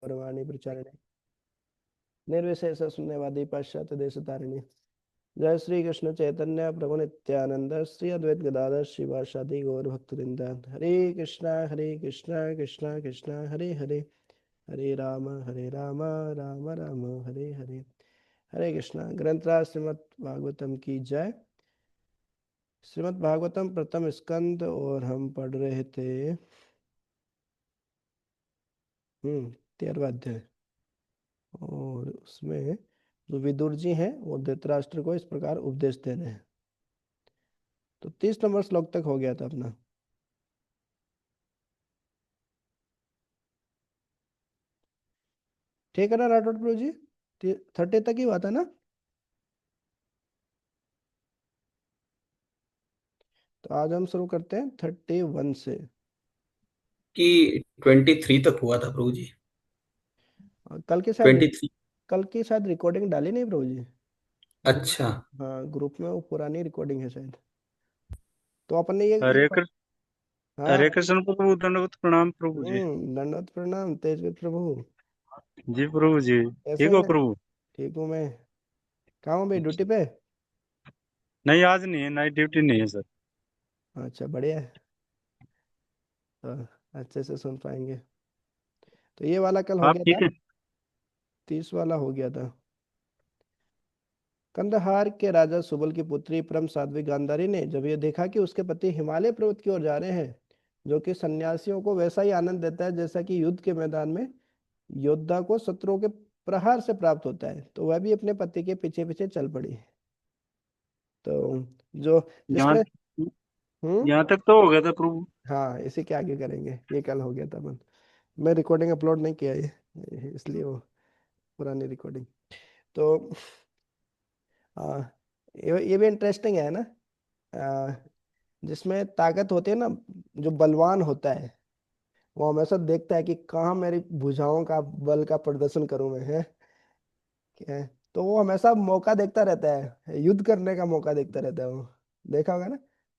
परवाणी प्रचारिणे निर्विशेष शून्यवादी पाश्चात्य देश तारिणी। जय श्री कृष्ण चैतन्य प्रभु नित्यानंद श्री अद्वैत गदाधर शिवासादि गौर भक्तवृंद। हरे कृष्णा कृष्णा कृष्णा हरे हरे, हरे राम राम राम हरे हरे। हरे कृष्णा। ग्रंथराज श्रीमद् भागवतम की जय। श्रीमद् भागवतम प्रथम स्कंद और हम पढ़ रहे थे 13वां अध्याय। और उसमें जो विदुर जी हैं वो धृतराष्ट्र को इस प्रकार उपदेश दे रहे हैं। तो 30 नंबर श्लोक तक हो गया था अपना। ठीक है ना राठौड़ प्रभु जी? 30 तक ही हुआ था ना? तो आज हम शुरू करते हैं 31 से। कि 23 तक हुआ था प्रभु जी। और कल की शायद 23। रिकॉर्डिंग डाली नहीं प्रभु जी। ग्रुप, अच्छा। हाँ ग्रुप में वो पुरानी रिकॉर्डिंग है शायद। तो अपन ने ये हरे कृष्ण। हाँ। हरे कृष्ण प्रभु, दंडवत प्रणाम प्रभु जी। दंडवत प्रणाम तेजवीर प्रभु। जी प्रभु जी। कैसे ठीक हो हैं? प्रभु? ठीक हूँ मैं। कहाँ हूँ भाई, ड्यूटी पे? नहीं, आज नहीं है, नाइट ड्यूटी नहीं है सर। अच्छा बढ़िया है। तो अच्छे से सुन पाएंगे। तो ये वाला कल हो आप गया था। ठीक है? 30 वाला हो गया था। कंदहार के राजा सुबल की पुत्री परम साध्वी गांधारी ने जब यह देखा कि उसके पति हिमालय पर्वत की ओर जा रहे हैं, जो कि सन्यासियों को वैसा ही आनंद देता है जैसा कि युद्ध के मैदान में योद्धा को शत्रुओं के प्रहार से प्राप्त होता है, तो वह भी अपने पति के पीछे पीछे चल पड़ी। तो जो यहाँ जिसमें हम्म यहाँ तक तो हो गया था प्रभु। हाँ इसी के आगे करेंगे, ये कल हो गया था अपन। मैं रिकॉर्डिंग अपलोड नहीं किया ये इसलिए वो पुरानी रिकॉर्डिंग। तो हाँ, ये भी इंटरेस्टिंग है ना। आ, जिसमें ताकत होती है ना, जो बलवान होता है वो हमेशा देखता है कि कहाँ मेरी भुजाओं का बल का प्रदर्शन करूं मैं, है क्या है? तो वो हमेशा मौका देखता रहता है, युद्ध करने का मौका देखता रहता है वो। देखा होगा ना,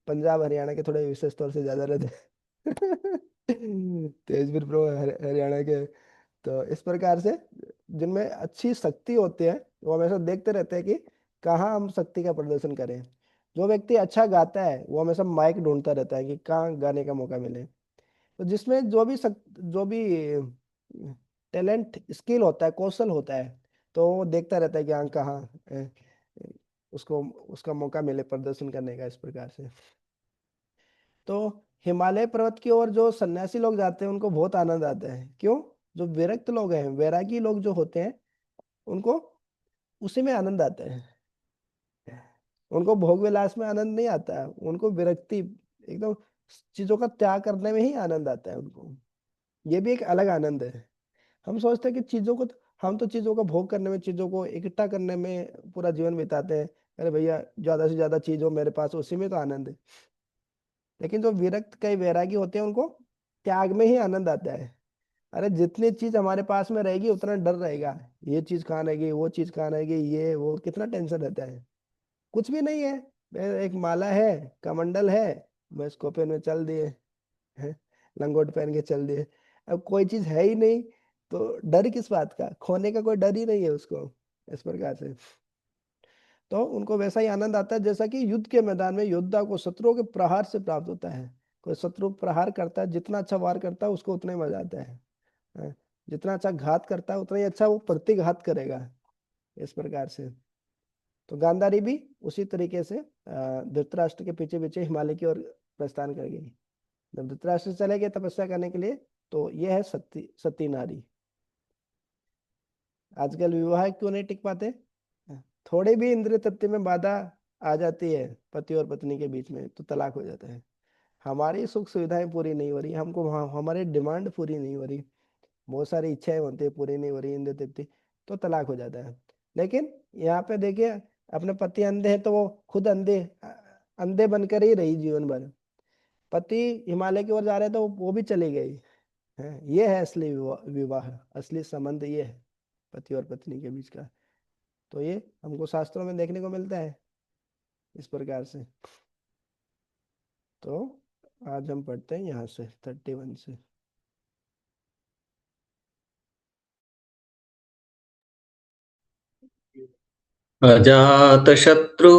पंजाब हरियाणा के थोड़े विशेष तौर से ज्यादा रहते हैं तेजवीर प्रो हरियाणा के। तो इस प्रकार से जिनमें अच्छी शक्ति होती है वो हमेशा देखते रहते हैं कि कहाँ हम शक्ति का प्रदर्शन करें। जो व्यक्ति अच्छा गाता है वो हमेशा माइक ढूंढता रहता है कि कहाँ गाने का मौका मिले। तो जिसमें जो भी टैलेंट स्किल होता है, कौशल होता है, तो वो देखता रहता है कि हाँ कहाँ उसको उसका मौका मिले प्रदर्शन करने का, इस प्रकार से। तो हिमालय पर्वत की ओर जो सन्यासी लोग जाते हैं उनको बहुत आनंद आता है। क्यों? जो विरक्त लोग हैं, वैरागी लोग जो होते हैं, उनको उसी में आनंद आता है। उनको भोग विलास में आनंद नहीं आता है, उनको विरक्ति एकदम चीजों का त्याग करने में ही आनंद आता है उनको। ये भी एक अलग आनंद है। हम सोचते हैं कि हम तो चीजों का भोग करने में, चीजों को इकट्ठा करने में पूरा जीवन बिताते हैं। अरे भैया ज्यादा से ज्यादा चीज हो मेरे पास, उसी में तो आनंद है। लेकिन जो विरक्त कई वैरागी होते हैं उनको त्याग में ही आनंद आता है। अरे जितनी चीज हमारे पास में रहेगी उतना डर रहेगा। ये चीज कहाँ रहेगी, वो चीज कहाँ रहेगी, ये वो कितना टेंशन रहता है। कुछ भी नहीं है, एक माला है, कमंडल है, बस कोपे में चल दिए, हैं, लंगोट पहन के चल दिए। अब कोई चीज है ही नहीं, तो डर किस बात का? खोने का कोई डर ही नहीं है उसको, इस प्रकार से। तो उनको वैसा ही आनंद आता है जैसा कि युद्ध के मैदान में योद्धा को शत्रुओं के प्रहार से प्राप्त होता है। कोई शत्रु प्रहार करता है, जितना अच्छा वार करता है उसको उतना ही मजा आता है। हाँ, जितना अच्छा घात करता है उतना ही अच्छा वो प्रतिघात करेगा, इस प्रकार से। तो गांधारी भी उसी तरीके से धृतराष्ट्र के पीछे पीछे हिमालय की ओर प्रस्थान कर गई। जब धृतराष्ट्र चले गए तपस्या करने के लिए, तो यह है सती सती नारी। आजकल विवाह क्यों नहीं टिक पाते? थोड़ी भी इंद्रिय तृप्ति में बाधा आ जाती है पति और पत्नी के बीच में तो तलाक हो जाता है। हमारी सुख सुविधाएं पूरी नहीं हो रही, हमको हमारी डिमांड पूरी नहीं हो रही, बहुत सारी इच्छाएं होती है पूरी नहीं हो रही इंद्रिय तृप्ति, तो तलाक हो जाता है। लेकिन यहाँ पे देखिए, अपने पति अंधे हैं तो वो खुद अंधे बनकर ही रही जीवन भर। पति हिमालय की ओर जा रहे थे, तो वो भी चली गई है। ये है असली विवाह, असली संबंध ये है पति और पत्नी के बीच का। तो ये हमको शास्त्रों में देखने को मिलता है इस प्रकार से। तो आज हम पढ़ते हैं यहाँ से 31 से। अजातशत्रु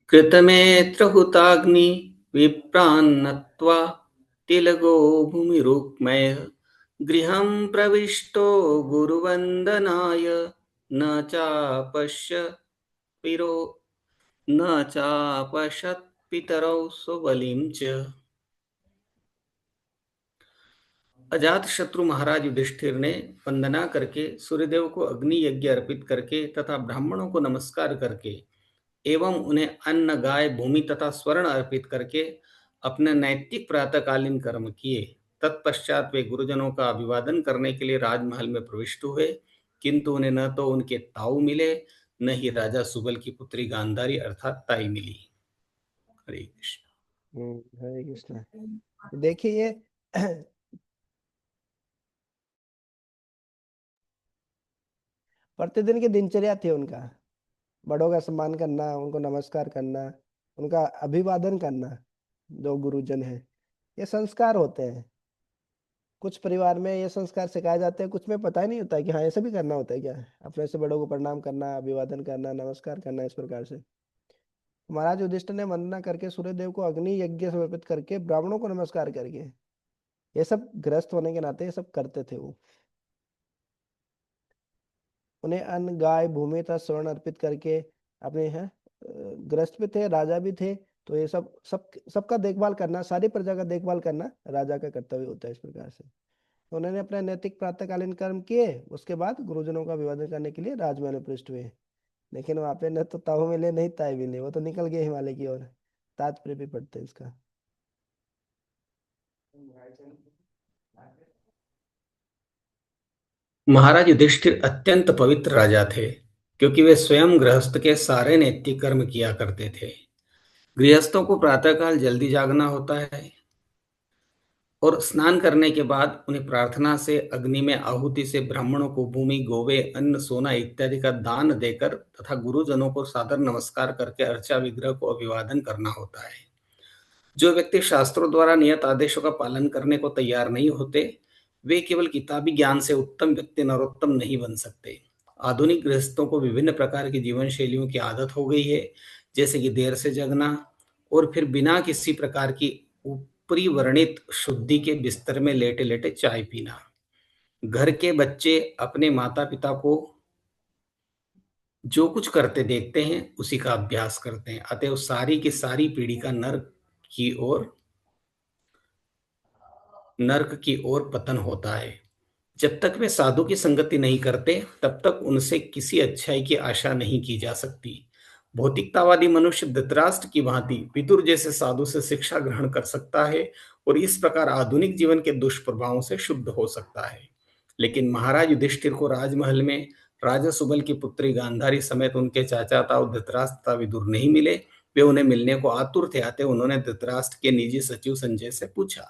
कृतमेत्रहुताग्नि विप्रान्नत्वा तिलगो भूमिरुक्मयः गृहं प्रविष्टो गुरुवन्दनाय न चापश्य पिरो न चापश्यत् पितरौ स्वबलिं च। अजात शत्रु महाराज युधिष्ठिर ने वंदना करके सूर्यदेव को अग्नि यज्ञ अर्पित करके तथा ब्राह्मणों को नमस्कार करके एवं उन्हें अन्न गाय भूमि तथा स्वर्ण अर्पित करके अपने नैतिक प्रातःकालीन कर्म किए। तत्पश्चात वे गुरुजनों का अभिवादन करने के लिए राजमहल में प्रविष्ट हुए, किंतु उन्हें न तो उनके ताऊ मिले, न ही राजा सुबल की पुत्री गांधारी अर्थात ताई मिली। हरे कृष्ण। हरे कृष्ण। देखिए ये प्रतिदिन की दिनचर्या थी उनका, बड़ों का सम्मान करना, उनको नमस्कार करना, उनका अभिवादन करना। जो गुरुजन है, ये संस्कार होते हैं। कुछ परिवार में ये संस्कार सिखाए जाते हैं, कुछ में पता ही नहीं होता है कि हाँ ऐसे भी करना होता है क्या, अपने से बड़ों को प्रणाम करना, अभिवादन करना, नमस्कार करना, इस प्रकार से। महाराज युधिष्ठिर ने वंदना करके सूर्यदेव को अग्नि यज्ञ समर्पित करके ब्राह्मणों को नमस्कार करके, ये सब गृहस्थ होने के नाते ये सब करते थे वो। उन्हें अन्न गाय भूमि तथा स्वर्ण अर्पित करके अपने हैं, गृहस्थ भी थे, राजा भी थे, तो ये सबका देखभाल करना, सारी प्रजा का देखभाल करना राजा का कर्तव्य होता है। इस प्रकार से तो उन्होंने अपने नैतिक प्रातःकालीन कर्म किए, उसके बाद गुरुजनों का अभिवादन करने के लिए राजमहल में प्रविष्ट हुए। लेकिन वहां पे न तो ताऊ मिले नहीं ताई मिले, वो तो निकल गए हिमालय की ओर। तात्पर्य भी पढ़ते हैं इसका। महाराज युधिष्ठिर अत्यंत पवित्र राजा थे, क्योंकि वे स्वयं गृहस्थ के सारे नैतिक कर्म किया करते थे। गृहस्थों को प्रातःकाल जल्दी जागना होता है और स्नान करने के बाद उन्हें प्रार्थना से अग्नि में आहुति से ब्राह्मणों को भूमि गोवे अन्न सोना इत्यादि का दान देकर तथा गुरुजनों को सादर नमस्कार करके अर्चा विग्रह को अभिवादन करना होता है। जो व्यक्ति शास्त्रों द्वारा नियत आदेशों का पालन करने को तैयार नहीं होते, वे केवल किताबी ज्ञान से उत्तम व्यक्ति नरोत्तम नहीं बन सकते। आधुनिक गृहस्थों को विभिन्न प्रकार की जीवन शैलियों की आदत हो गई है, जैसे कि देर से जगना और फिर बिना किसी प्रकार की ऊपरी वर्णित शुद्धि के बिस्तर में लेटे लेटे चाय पीना। घर के बच्चे अपने माता पिता को जो कुछ करते देखते हैं उसी का अभ्यास करते हैं, अतएव सारी की सारी पीढ़ी का की ओर नर्क की ओर पतन होता है। जब तक वे साधु की संगति नहीं करते, तब तक उनसे किसी अच्छाई की आशा नहीं की जा सकती। भौतिकतावादी मनुष्य धृतराष्ट्र की भांति विदुर जैसे साधु से शिक्षा ग्रहण कर सकता है और इस प्रकार आधुनिक जीवन के दुष्प्रभावों से शुद्ध हो सकता है। लेकिन महाराज युधिष्ठिर को राजमहल में राजा सुबल की पुत्री गांधारी समेत उनके चाचा ताऊ धृतराष्ट्र तथा विदुर नहीं मिले। वे उन्हें मिलने को आतुर थे, अतः उन्होंने धृतराष्ट्र के निजी सचिव संजय से पूछा।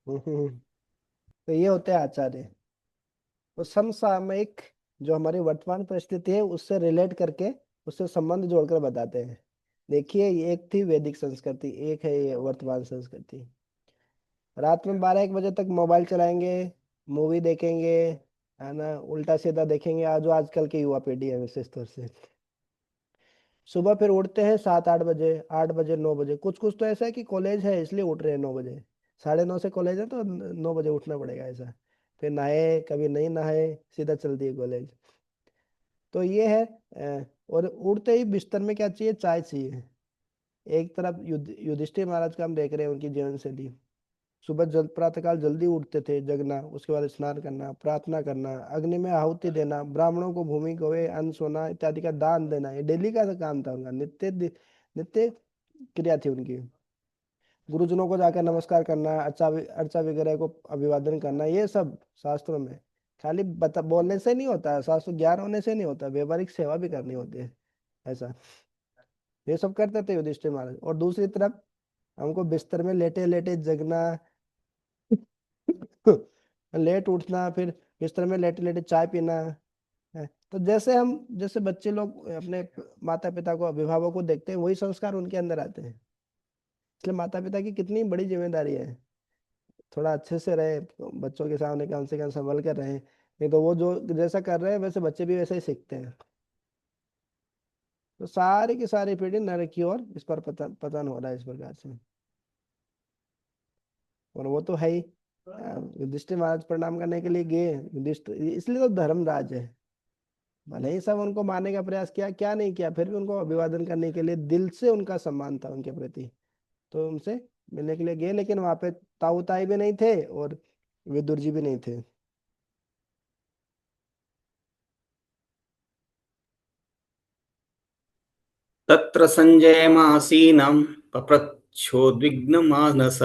तो ये होते हैं आचार्य। तो समसामयिक जो हमारी वर्तमान परिस्थिति है उससे रिलेट करके, उससे संबंध जोड़कर बताते हैं। देखिए ये एक थी वैदिक संस्कृति, एक है ये वर्तमान संस्कृति। रात में 12-1 बजे तक मोबाइल चलाएंगे, मूवी देखेंगे, है ना, उल्टा सीधा देखेंगे, आज जो आजकल की युवा पीढ़ी है विशेष तौर से। सुबह फिर उठते हैं 7-8 बजे, 8 बजे, 9 बजे। कुछ कुछ तो ऐसा है कि कॉलेज है इसलिए उठ रहे हैं 9 बजे, 9:30 से कॉलेज है तो 9 बजे उठना पड़ेगा ऐसा। फिर नहाए, कभी नहीं नहाए, सीधा चल दिए कॉलेज। तो ये है। और उठते ही बिस्तर में क्या चाहिए, चाय चाहिए। एक तरफ युधिष्ठिर महाराज का हम देख रहे हैं उनकी जीवन शैली। सुबह प्रातःकाल जल्दी उठते थे, जगना, उसके बाद स्नान करना, प्रार्थना करना, अग्नि में आहुति देना, ब्राह्मणों को भूमि गोवे अन्न सोना इत्यादि का दान देना, ये डेली का काम था उनका, नित्य क्रिया थी उनकी। गुरुजनों को जाकर नमस्कार करना, अर्चा वगैरह को अभिवादन करना, ये सब शास्त्रों में खाली बता बोलने से नहीं होता है, शास्त्र ज्ञान होने से नहीं होता, व्यवहारिक सेवा भी करनी होती है ऐसा। ये सब करते थे युधिष्ठिर महाराज। और दूसरी तरफ हमको बिस्तर में लेटे लेटे जगना, लेट उठना, फिर बिस्तर में लेटे लेटे चाय पीना है। तो जैसे बच्चे लोग अपने माता पिता को, अभिभावक को देखते हैं, वही संस्कार उनके अंदर आते हैं। इसलिए माता पिता की कितनी बड़ी जिम्मेदारी है, थोड़ा अच्छे से रहे, तो बच्चों के सामने कम से कम संभल कर रहे। नहीं तो वो जो जैसा कर रहे हैं वैसे बच्चे भी वैसे ही सीखते हैं। तो सारी की सारी पीढ़ी नरक की ओर इस पर पतन पतन हो रहा है इस प्रकार से। और वो तो है ही। युधिष्ठिर महाराज प्रणाम करने के लिए गए, युधिष्ठिर इसलिए तो धर्मराज है। भले ही सब उनको मारने का प्रयास किया, क्या नहीं किया, फिर भी उनको अभिवादन करने के लिए दिल से उनका सम्मान था उनके प्रति। तो उनसे मिलने के लिए गए, लेकिन वहां पे ताऊ ताई भी नहीं थे और विदुर जी भी नहीं थे। तत्र सञ्जयमासीनं पप्रच्छोद्विग्नमानस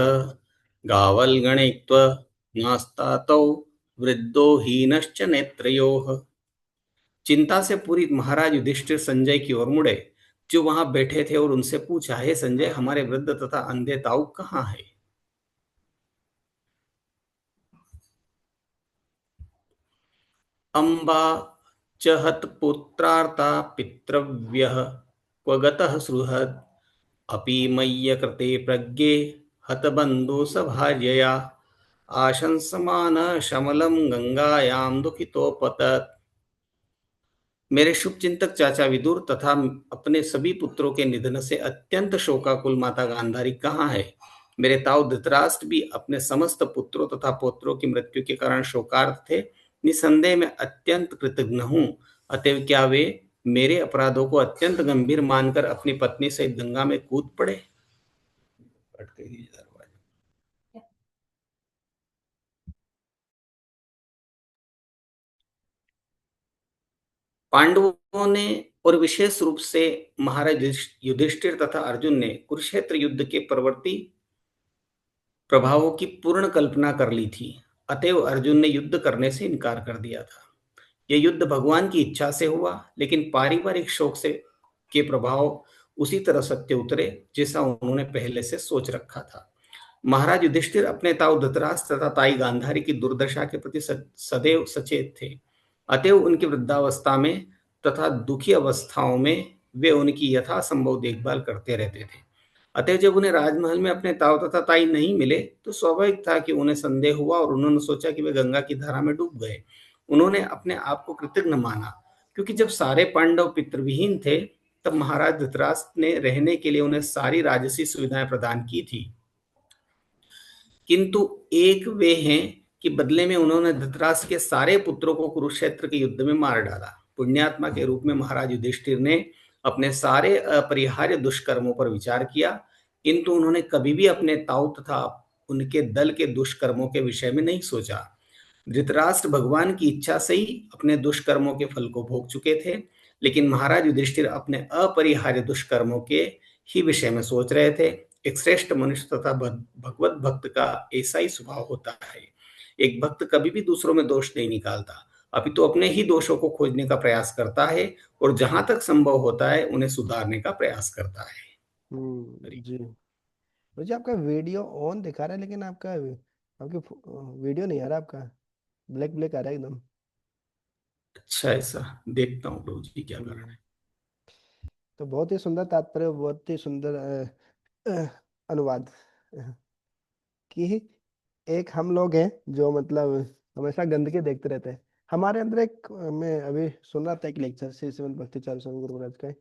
गावल्गणैक्त्वमास्तातौ वृद्धो हीनश्च नेत्रयोः। चिंता से पूरी महाराज युधिष्ठिर संजय की ओर मुड़े, जो वहां बैठे थे, और उनसे पूछा, हे संजय, हमारे वृद्ध तथा अंधे ताऊ कहाँ है? अम्बा च हतपुत्रार्ता पितृव्यः क्व गतः सुहृद अपि मय्यकृते प्रज्ञे हतबन्धु सभार्यया आशंसमान शमलं गंगायां दुखितोपतत्। मेरे शुभचिंतक चाचा विदुर तथा अपने सभी पुत्रों के निधन से अत्यंत शोकाकुल माता गांधारी कहाँ है? मेरे ताऊ धृतराष्ट्र भी अपने समस्त पुत्रों तथा पौत्रों की मृत्यु के कारण शोकार्त थे। निसंदेह मैं अत्यंत कृतज्ञ हूँ। अतएव क्या वे मेरे अपराधों को अत्यंत गंभीर मानकर अपनी पत्नी सहित गंगा में कूद पड़े? पांडवों ने, और विशेष रूप से महाराज युधिष्ठिर तथा अर्जुन ने, कुरुक्षेत्र युद्ध के प्रवृत्ति प्रभावों की पूर्ण कल्पना कर ली थी। अतएव अर्जुन ने युद्ध करने से इनकार कर दिया था। यह युद्ध भगवान की इच्छा से हुआ, लेकिन पारिवारिक शोक से के प्रभाव उसी तरह सत्य उतरे जैसा उन्होंने पहले से सोच रखा था। महाराज युधिष्ठिर अपने ताऊ धृतराष्ट्र तथा ताई गांधारी की दुर्दशा के प्रति सदैव सचेत थे। अतएव उनकी वृद्धावस्था में तथा दुखी अवस्थाओं में वे उनकी यथासंभव देखभाल करते रहते थे। अतः जब उन्हें राजमहल में अपने ताऊ तथा ताई नहीं मिले, तो स्वाभाविक था कि उन्हें संदेह हुआ और उन्होंने सोचा कि वे गंगा की धारा में डूब गए। उन्होंने अपने आप को कृतज्ञ माना, क्योंकि जब सारे पांडव पितृविहीन थे, तब महाराज धृतराष्ट्र ने रहने के लिए उन्हें सारी राजसी सुविधाएं प्रदान की थी। किंतु एक वे हैं कि बदले में उन्होंने धृतराष्ट्र के सारे पुत्रों को कुरुक्षेत्र के युद्ध में मार डाला। पुण्यात्मा के रूप में महाराज युधिष्ठिर ने अपने सारे अपरिहार्य दुष्कर्मों पर विचार किया, किंतु उन्होंने कभी भी अपने ताऊ तथा उनके दल के दुष्कर्मों के विषय में नहीं सोचा। धृतराष्ट्र भगवान की इच्छा से ही अपने दुष्कर्मों के फल को भोग चुके थे, लेकिन महाराज युधिष्ठिर अपने अपरिहार्य दुष्कर्मों के ही विषय में सोच रहे थे। एक श्रेष्ठ मनुष्य तथा भगवत भक्त का ऐसा ही स्वभाव होता है। एक भक्त कभी भी दूसरों में दोष नहीं निकालता, अपितु तो अपने ही दोषों को खोजने का प्रयास करता है और जहां तक संभव होता है उन्हें सुधारने का प्रयास करता है। जी। मुझे आपका वीडियो ऑन दिखा रहा है, लेकिन आपका आपकी वीडियो नहीं आ रहा आपका, ब्लैक ब्लैक आ रहा है एकदम। अच्छा, ऐसा देखता हूँ प्रभु जी क्या कारण हम्म, है। तो बहुत ही सुंदर तात्पर्य, बहुत ही सुंदर अनुवाद। कि एक हम लोग हैं जो मतलब हमेशा गंदगी देखते रहते हैं। हमारे अंदर एक मैं अभी सुन रहा था एक लेक्चर श्री श्रीमद् भक्ति चारू स्वामी गुरु महाराज का।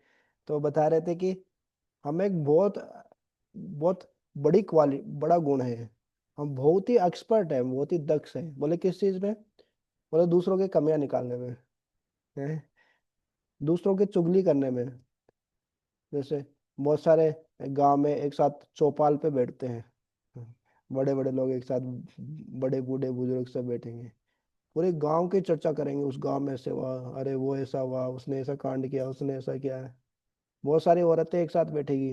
तो बता रहे थे कि हम एक बहुत बहुत बड़ा गुण है। हम बहुत ही एक्सपर्ट है, बहुत ही दक्ष है। बोले किस चीज में? बोले दूसरों की कमियां निकालने में, हैं? दूसरों की चुगली करने में। जैसे बहुत सारे गांव में एक साथ चौपाल पे बैठते हैं, बड़े बड़े लोग एक साथ, बड़े बूढ़े बुजुर्ग सब बैठेंगे, पूरे गांव की चर्चा करेंगे। उस गांव में ऐसे हुआ, अरे वो ऐसा हुआ, उसने ऐसा कांड किया, उसने ऐसा किया है। बहुत सारी औरतें एक साथ बैठेगी,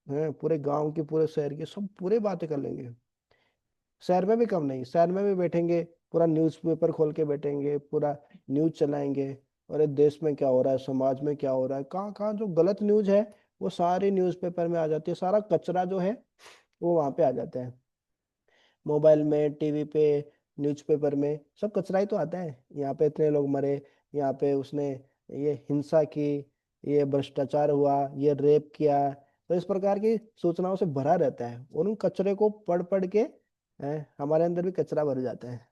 हैं, पूरे गांव की, पूरे शहर की, सब पूरे बातें कर लेंगे। शहर में भी कम नहीं, शहर में भी बैठेंगे, पूरा न्यूज़पेपर खोल के बैठेंगे, पूरा न्यूज़ चलाएंगे। अरे देश में क्या हो रहा है, समाज में क्या हो रहा है, कहाँ कहाँ जो गलत न्यूज़ है वो सारी न्यूज़पेपर में आ जाती है। सारा कचरा जो है वो वहां पे आ जाता है। मोबाइल में, टीवी पे, न्यूज़पेपर में सब कचरा ही तो आता है। यहाँ पे इतने लोग मरे, यहाँ पे उसने ये हिंसा की, ये भ्रष्टाचार हुआ, ये रेप किया। तो इस प्रकार की सूचनाओं से भरा रहता है, और उन कचरे को पढ़ पढ़ के हमारे अंदर भी कचरा भर जाता है।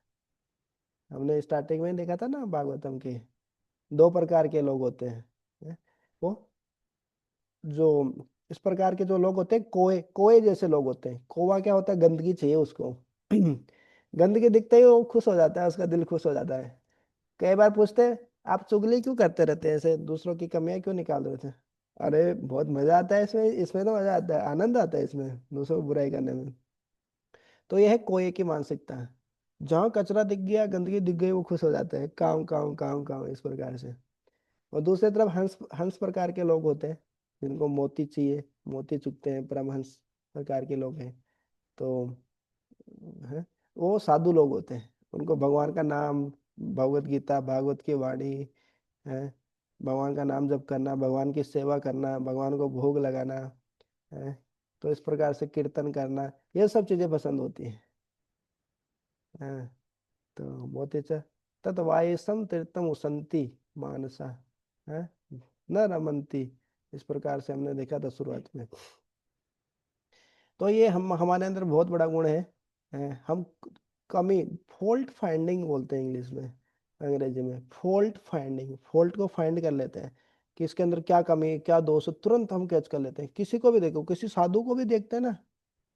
हमने स्टार्टिंग में देखा था ना भागवतम के, दो प्रकार के लोग होते हैं। वो जो इस प्रकार के जो लोग होते हैं, कोए कोए जैसे लोग होते हैं। कोवा क्या होता है, गंदगी चाहिए उसको। गंदगी दिखते ही वो खुश हो जाता है, उसका दिल खुश हो जाता है। कई बार पूछते हैं, आप चुगली क्यों करते रहते हैं, ऐसे दूसरों की कमियां क्यों निकाल रहे थे? अरे बहुत मजा आता है इसमें, इसमें तो मजा आता है, आनंद आता है इसमें दूसरों को बुराई करने में। तो यह है कोए की मानसिकता। जहाँ कचरा दिख गया, गंदगी दिख गई, वो खुश हो जाते हैं, काम काम काम काम, इस प्रकार से। और दूसरी तरफ हंस हंस प्रकार के लोग होते हैं, जिनको मोती चाहिए, मोती चुगते हैं, परमहंस प्रकार के लोग हैं। तो है, वो साधु लोग होते हैं। उनको भगवान का नाम, भगवत गीता, भागवत की वाणी है, भगवान का नाम जप करना, भगवान की सेवा करना, भगवान को भोग लगाना है, तो इस प्रकार से कीर्तन करना, ये सब चीजें पसंद होती हैं। हाँ, तो मोती च तत्वायसम तीर्थम उसंती मानसा है, न रमंती। इस प्रकार से हमने देखा था शुरुआत में। तो ये हम हमारे अंदर बहुत बड़ा गुण है। हम कमी, फॉल्ट फाइंडिंग बोलते हैं इंग्लिश में, अंग्रेजी में फॉल्ट फाइंडिंग, फॉल्ट को फाइंड कर लेते हैं कि इसके अंदर क्या कमी है, क्या दोष है, तुरंत हम कैच कर लेते हैं। किसी को भी देखो, किसी साधु को भी देखते हैं ना,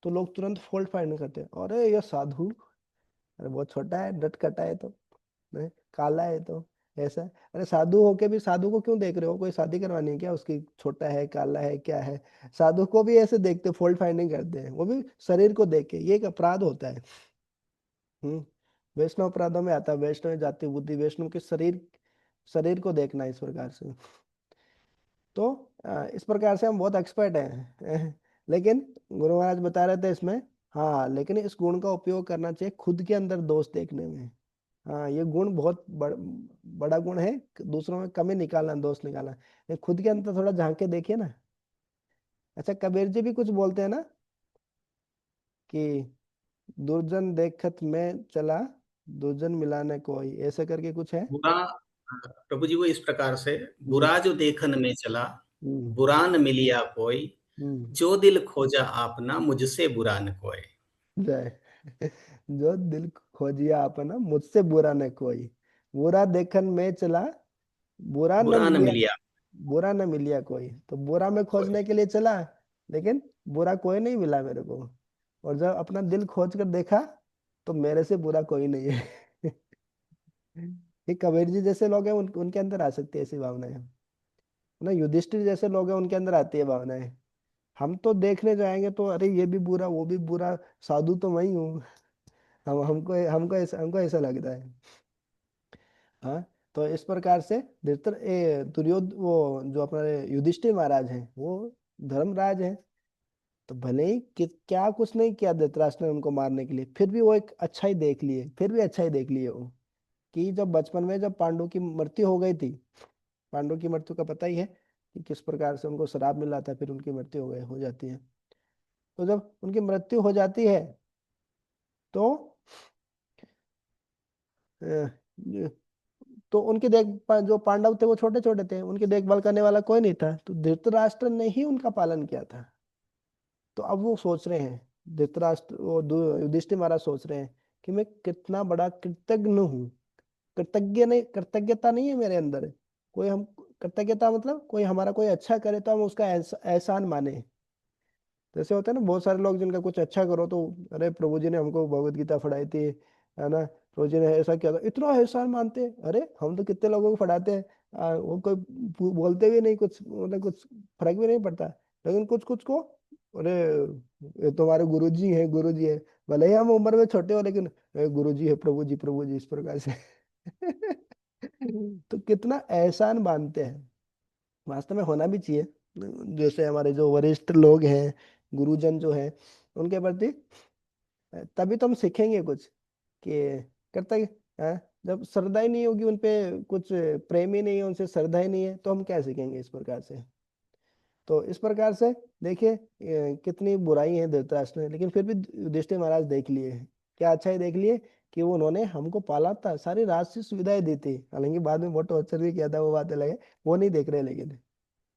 तो लोग तुरंत फॉल्ट फाइंड करते हैं, अरे ये साधु, अरे बहुत छोटा है, नटखटा है तो, नहीं काला है तो, ऐसा है। अरे साधु होके भी साधु को क्यों देख रहे हो, कोई शादी करवानी है क्या उसकी, छोटा है, काला है, क्या है? साधु को भी ऐसे देखते, फॉल्ट फाइंडिंग करते हैं, वो भी शरीर को देख के। ये एक अपराध होता है। हम्म वैष्णव अपराधों में आता है, वैष्णव जाति बुद्धि, वैष्णव के शरीर, शरीर को देखना इस प्रकार से। तो इस प्रकार से हम बहुत एक्सपर्ट हैं। लेकिन गुरु महाराज बता रहे थे इसमें, हाँ लेकिन इस गुण का उपयोग करना चाहिए खुद के अंदर दोष देखने में। हाँ ये गुण बहुत बड़ा गुण है, दूसरों में कमी निकालना, दोष निकालना। ये खुद के अंदर थोड़ा झांक के देखिए ना। अच्छा, कबीर जी भी कुछ बोलते हैं ना कि दुर्जन देखत में चला, दुर्जन मिलाने कोई, ऐसे करके कुछ है। बुरा, प्रभु जी वो इस प्रकार से, हम्म बुरा जो देखन में चला, हम्म बुरा न मिलिया कोई, हम्म जो दिल खोजा आपना, मुझसे बुरा न कोई। जय। जो दिल खोजिया अपना, मुझसे बुरा न कोई। बुरा देखन में चला, बुरा न बुरा न मिलिया, मिलिया बुरा न मिलिया कोई। तो बुरा में कोई। खोजने के लिए चला, लेकिन बुरा कोई नहीं मिला मेरे को। और जब अपना दिल खोज कर देखा, तो मेरे से बुरा कोई नहीं है। ये कबीर जी जैसे लोग हैं, उनके अंदर आ सकती है ऐसी भावनाएं ना। युधिष्ठिर जैसे लोग हैं, उनके अंदर आती है भावनाएं। हम तो देखने जाएंगे तो अरे ये भी बुरा, वो भी बुरा, साधु तो मैं ही हूँ। हम हमको ऐसा लगता है। हाँ, तो इस प्रकार से दुर्योध, वो जो अपने युधिष्ठिर महाराज हैं, वो धर्मराज हैं। तो भले ही क्या कुछ नहीं किया धृतराष्ट्र ने उनको मारने के लिए, फिर भी वो एक अच्छा ही देख लिए, फिर भी अच्छा ही देख लिए वो, कि जब बचपन में जब पांडु की मृत्यु हो गई थी, पांडु की मृत्यु का पता ही है कि किस प्रकार से उनको श्राप मिला था, फिर उनकी मृत्यु हो जाती है। तो जब उनकी मृत्यु हो जाती है, तो अ, तो उनकी जो पांडव थे वो छोटे छोटे थे, उनकी देखभाल करने वाला कोई नहीं था, तो धृतराष्ट्र ने ही उनका पालन किया था। तो अब वो सोच रहे हैं, धृतराष्ट्र, वो युधिष्ठिर महाराज सोच रहे हैं कि मैं कितना बड़ा कृतज्ञ हूँ। कृतज्ञ नहीं, कृतज्ञता नहीं है मेरे अंदर। कोई हम, कृतज्ञता मतलब कोई हमारा कोई अच्छा करे तो हम उसका एहसान माने। जैसे होता है ना, बहुत सारे लोग जिनका कुछ अच्छा करो तो, अरे प्रभु जी ने हमको भगवत गीता पढ़ाई थी, है ना, प्रभु जी ने ऐसा किया था, इतना एहसान मानते हैं। अरे हम तो कितने लोगों को पढ़ाते हैं, वो कोई बोलते भी नहीं कुछ, मतलब कुछ फर्क भी नहीं पड़ता। लेकिन कुछ कुछ को, अरे ये तो हमारे गुरु जी हैं, गुरु जी है, भले ही हम उम्र में छोटे हो, लेकिन गुरु जी है, प्रभु जी, प्रभु जी, इस प्रकार से। तो कितना एहसान मानते हैं। वास्तव में होना भी चाहिए। जैसे हमारे जो वरिष्ठ लोग हैं, गुरुजन जो हैं, उनके प्रति तभी तो हम सीखेंगे कुछ, कि कर्तव्य जब श्रद्धा ही नहीं होगी उनपे, कुछ प्रेम ही नहीं है उनसे, श्रद्धा ही नहीं है, तो हम क्या सीखेंगे इस प्रकार से? तो इस प्रकार से देखिए, कितनी बुराई है धृतराष्ट्र में, लेकिन फिर भी युधिष्ठिर महाराज देख लिए। क्या अच्छा ही देख लिए कि वो, उन्होंने हमको पाला था, सारी राजसी सुविधाएं दी थी, हालांकि बाद में बहुत टॉर्चर भी किया था, वो बात अलग है, वो नहीं देख रहे। लेकिन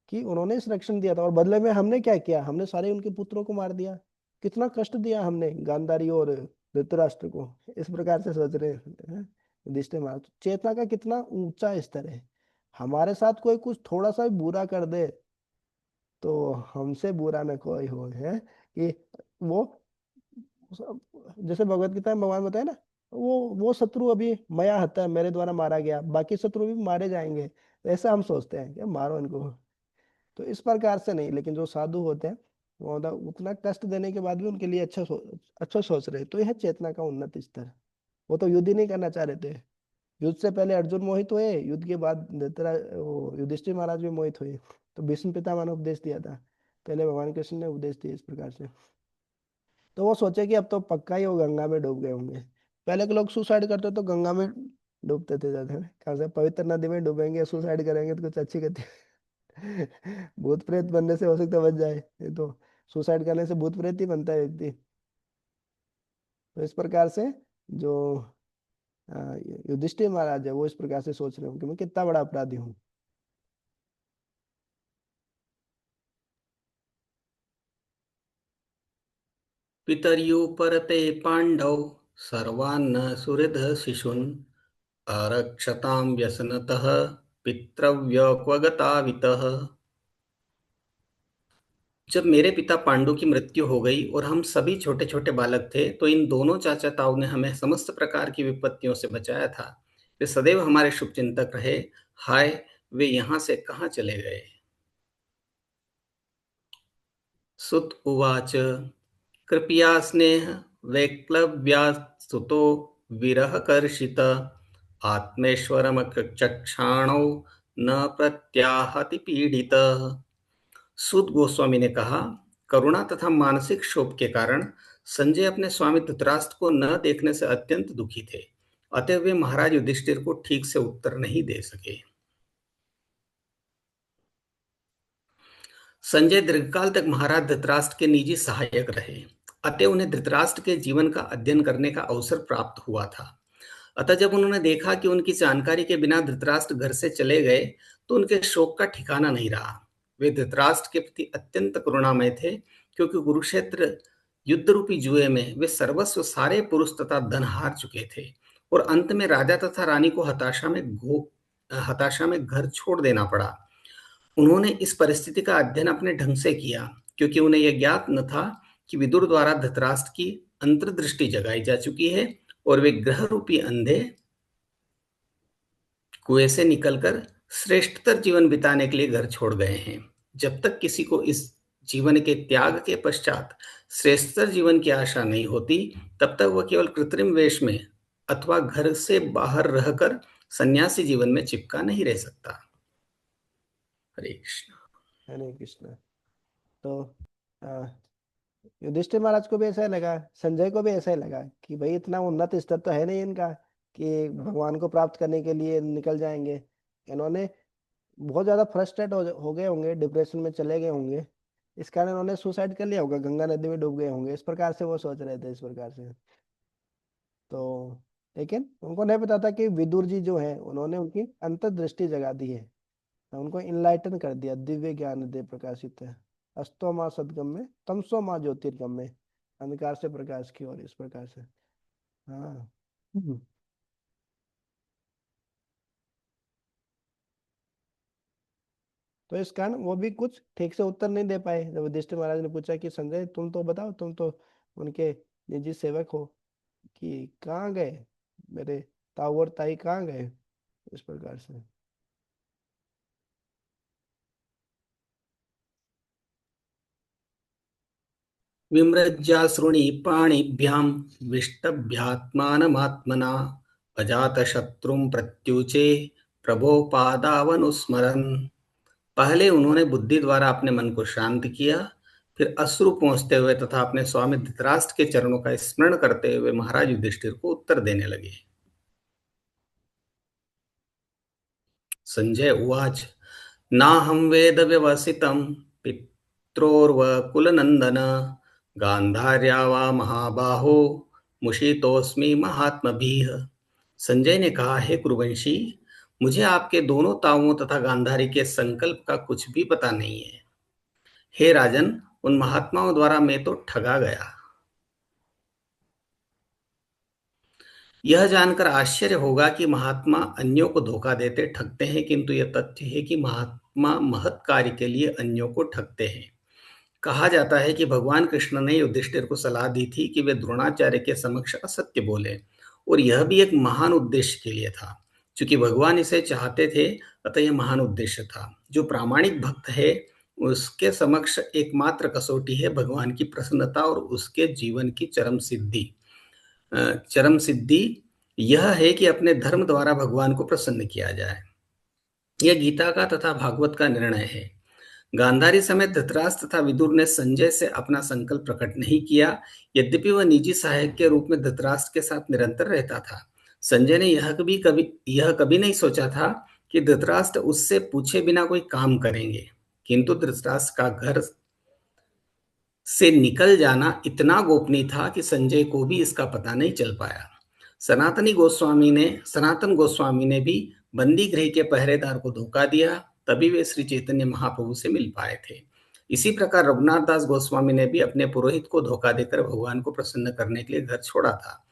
कि उन्होंने संरक्षण दिया था, और बदले में हमने क्या किया, हमने सारे उनके पुत्रों को मार दिया। कितना कष्ट दिया हमने गांधारी और धृतराष्ट्र को, इस प्रकार से सोच रहे हैं। युधिष्ठिर महाराज, चेतना का कितना ऊंचा स्तर है। हमारे साथ कोई कुछ थोड़ा सा भी बुरा कर दे तो हमसे बुरा न कोई हो, है कि वो जैसे भगवत गीता में भगवान बताए ना, वो शत्रु अभी मया हता है, मेरे द्वारा मारा गया, बाकी शत्रु भी मारे जाएंगे। तो ऐसा हम सोचते हैं कि मारो इनको। तो इस प्रकार से नहीं, लेकिन जो साधु होते हैं वो उतना कष्ट देने के बाद भी उनके लिए अच्छा सोच रहे हैं। तो यह चेतना का उन्नत स्तर। वो तो युद्ध ही नहीं करना चाह रहे थे। युद्ध से पहले अर्जुन मोहित हुए, युद्ध के बाद वो युधिष्ठिर महाराज भी मोहित हुए। तो भीष्म पितामह ने उपदेश दिया था, पहले भगवान कृष्ण ने उपदेश दिया इस प्रकार से। तो वो सोचे कि अब तो पक्का ही वो गंगा में डूब गए होंगे। पहले के लोग सुसाइड करते तो गंगा में डूबते थे ज्यादा, कहाँ से पवित्र नदी में डूबेंगे, सुसाइड करेंगे तो कुछ अच्छी गति भूत प्रेत बनने से हो सकता है बच जाए, ये तो सुसाइड करने से भूत प्रेत ही बनता है व्यक्ति। तो इस प्रकार से जो युधिष्ठिर महाराज है वो इस प्रकार से सोच रहे हो कि मैं कितना बड़ा अपराधी हूँ। पितर्युपरते पाण्डौ सर्वान्न सुहृद शिशून् आरक्षतां व्यसनतः पितृव्यक्वगतावितः। जब मेरे पिता पांडु की मृत्यु हो गई और हम सभी छोटे छोटे बालक थे, तो इन दोनों चाचा ताऊ ने हमें समस्त प्रकार की विपत्तियों से बचाया था। वे सदैव हमारे शुभचिंतक रहे। हाय, वे यहाँ से कहाँ चले गए? सुत उवाच कृपया स्नेह वैक्लव्यास्तुतो विरहकर्षित आत्मेश्वरमचक्षाणौ न प्रत्याहति पीड़ित। सूत गोस्वामी ने कहा, करुणा तथा मानसिक क्षोभ के कारण संजय अपने स्वामी धृतराष्ट्र को न देखने से अत्यंत दुखी थे। अतः वे महाराज युधिष्ठिर को ठीक से उत्तर नहीं दे सके। संजय दीर्घकाल तक महाराज धृतराष्ट्र के निजी सहायक रहे। अतः उन्हें धृतराष्ट्र के जीवन का अध्ययन करने का अवसर प्राप्त हुआ था। अतः जब उन्होंने देखा कि उनकी जानकारी के बिना धृतराष्ट्र घर से चले गए, तो उनके शोक का ठिकाना नहीं रहा। वे धृतराष्ट्र के प्रति अत्यंत करुणामय थे, क्योंकि कुरुक्षेत्र युद्ध रूपी जुए में वे सर्वस्व सारे पुरुष तथा धन हार चुके थे, और अंत में राजा तथा रानी को हताशा में घर छोड़ देना पड़ा। उन्होंने इस परिस्थिति का अध्ययन अपने ढंग से किया, क्योंकि उन्हें यह ज्ञात न था कि विदुर द्वारा धृतराष्ट्र की अंतर्दृष्टि जगाई जा चुकी है और वे ग्रह रूपी अंधे कुएं से निकलकर श्रेष्ठतर जीवन बिताने के लिए घर छोड़ गए हैं। जब तक किसी को इस जीवन के त्याग के पश्चात श्रेष्ठतर जीवन की आशा नहीं होती, तब तक वह केवल कृत्रिम वेश में अथवा घर से बाहर रहकर सन्यासी जीवन में चिपका नहीं रह सकता। हरे कृष्ण। हरे कृष्ण। तो युधिष्ठिर महाराज को भी ऐसा ही लगा, संजय को भी ऐसा ही लगा कि भाई इतना उन्नत स्तर तो है नहीं इनका कि भगवान को प्राप्त करने के लिए निकल जाएंगे। इन्होंने बहुत ज्यादा फ्रस्ट्रेट हो गए होंगे, डिप्रेशन में चले गए होंगे, इस कारण उन्होंने सुसाइड कर लिया होगा, गंगा नदी में डूब गए होंगे, इस प्रकार से वो सोच रहे थे इस प्रकार से। तो लेकिन उनको नहीं पता था कि विदुर जी जो है उन्होंने उनकी अंतर्दृष्टि जगा दी है, तो उनको इनलाइटन कर दिया, दिव्य ज्ञान दे प्रकाशित है। अस्तो माँ सदगम में तमसो माँ ज्योतिर्गम में, अंधकार से प्रकाश की ओर, इस प्रकार से। हाँ। हम्म। तो इस कारण वो भी कुछ ठीक से उत्तर नहीं दे पाए। जब युधिष्ठिर महाराज ने पूछा कि संजय तुम तो बताओ, तुम तो उनके निजी सेवक हो, कि कहाँ गए मेरे ताऊ और ताई, कहाँ गए, इस प्रकार से। विमृज्याश्रुणि पाणिभ्यां विष्टभ्यात्मानमात्मना अजातशत्रुं प्रत्युचे प्रभो पादावनुस्मरन्। पहले उन्होंने बुद्धि द्वारा अपने मन को शांत किया, फिर अश्रु पोंछते हुए तथा अपने स्वामी धृतराष्ट्र के चरणों का स्मरण करते हुए महाराज युधिष्ठिर को उत्तर देने लगे। संजय उवाच नाहं वेद व्यवसितं पित्रोर्वकुलनन्दन गांधार्या वा महाबाहो मुषितोऽस्मि महात्मभिः। संजय ने कहा, हे कुरुवंशी, मुझे आपके दोनों ताऊओं तथा गांधारी के संकल्प का कुछ भी पता नहीं है। हे राजन, उन महात्माओं द्वारा मैं तो ठगा गया। यह जानकर आश्चर्य होगा कि महात्मा अन्यों को धोखा देते ठगते हैं, किंतु यह तथ्य है कि महात्मा महत् कार्य के लिए अन्यों को ठगते हैं। कहा जाता है कि भगवान कृष्ण ने युधिष्ठिर को सलाह दी थी कि वे द्रोणाचार्य के समक्ष असत्य बोले, और यह भी एक महान उद्देश्य के लिए था। चूंकि भगवान इसे चाहते थे, अतः यह महान उद्देश्य था। जो प्रामाणिक भक्त है, उसके समक्ष एकमात्र कसौटी है भगवान की प्रसन्नता और उसके जीवन की चरम सिद्धि यह है कि अपने धर्म द्वारा भगवान को प्रसन्न किया जाए। यह गीता का तथा भागवत का निर्णय है। गांधारी समेत धृतराष्ट्र तथा विदुर ने संजय से अपना संकल्प प्रकट नहीं किया, यद्यपि वह निजी सहायक के रूप में धृतराष्ट्र के साथ निरंतर रहता था। संजय ने यह कभी नहीं सोचा था कि धृतराष्ट्र उससे पूछे बिना कोई काम करेंगे, किंतु धृतराष्ट्र का घर से निकल जाना इतना गोपनीय था कि संजय को भी इसका पता नहीं चल पाया। सनातन गोस्वामी ने भी बंदी गृह के पहरेदार को धोखा दिया, तभी वे श्री चैतन्य महाप्रभु से मिल पाए थे। इसी प्रकार रघुनाथ दास गोस्वामी ने भी अपने पुरोहित को धोखा देकर भगवान को प्रसन्न करने के लिए घर छोड़ा था।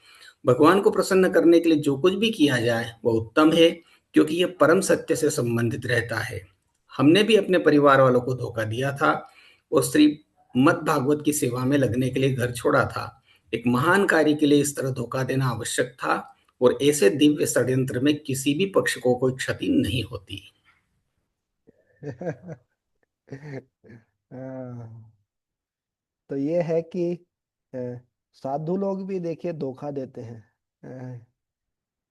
भगवान को प्रसन्न करने के लिए जो कुछ भी किया जाए वह उत्तम है, क्योंकि यह परम सत्य से संबंधित रहता है। हमने भी अपने परिवार वालों को धोखा दिया था और श्रीमद् भागवत की सेवा में लगने के लिए घर छोड़ा था। एक महान कार्य के लिए इस तरह धोखा देना आवश्यक था, और ऐसे दिव्य षड्यंत्र में किसी भी पक्ष को कोई क्षति नहीं होती। हाँ, तो ये है कि अ, साधु लोग भी देखिए धोखा देते हैं। अ,